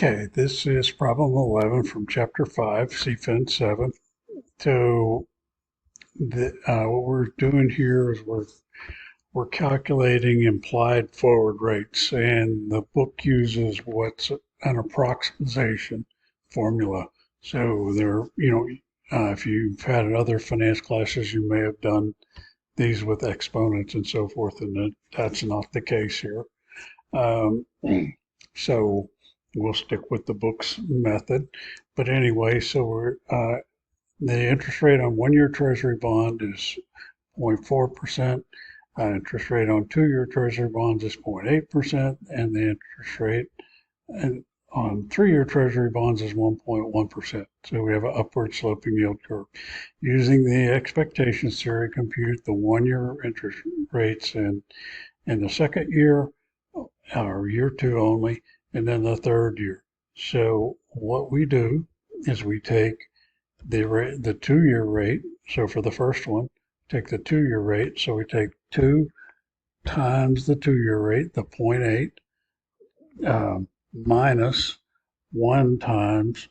Okay, this is problem 11 from chapter 5, CFIN7. So what we're doing here is we're calculating implied forward rates, and the book uses what's an approximation formula. So if you've had other finance classes, you may have done these with exponents and so forth, and that's not the case here. Um, so we'll stick with the book's method. But anyway, so the interest rate on 1 year Treasury bond is 0.4%. Interest rate on 2 year Treasury bonds is 0.8%, and the interest rate on 3 year Treasury bonds is 1.1%. So we have an upward sloping yield curve. Using the expectations theory, compute the 1 year interest rates in the second year, or year two only, and then the third year. So what we do is we take the 2 year rate. So for the first one, take the 2 year rate. So we take 2 times the 2 year rate, the 0.8, minus 1 times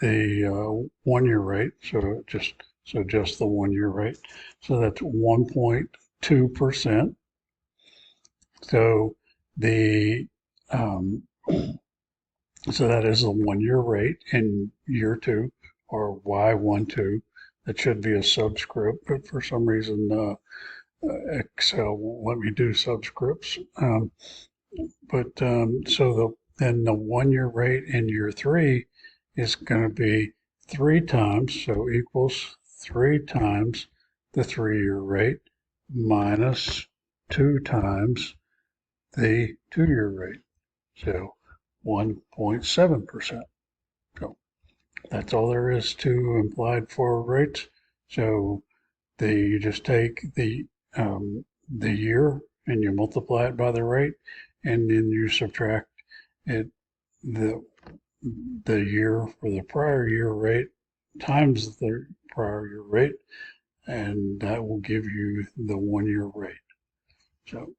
the 1 year rate. So just the 1 year rate. So that's 1.2%. So the so that is the 1 year rate in year two, or Y12. That should be a subscript, but for some reason Excel won't let me do subscripts. Then the 1 year rate in year three is going to be 3 times, so equals 3 times the 3 year rate minus 2 times the 2 year rate. So 1.7%. So that's all there is to implied forward rates. So you just take the year and you multiply it by the rate, and then you subtract it the year for the prior year rate times the prior year rate, and that will give you the 1 year rate. So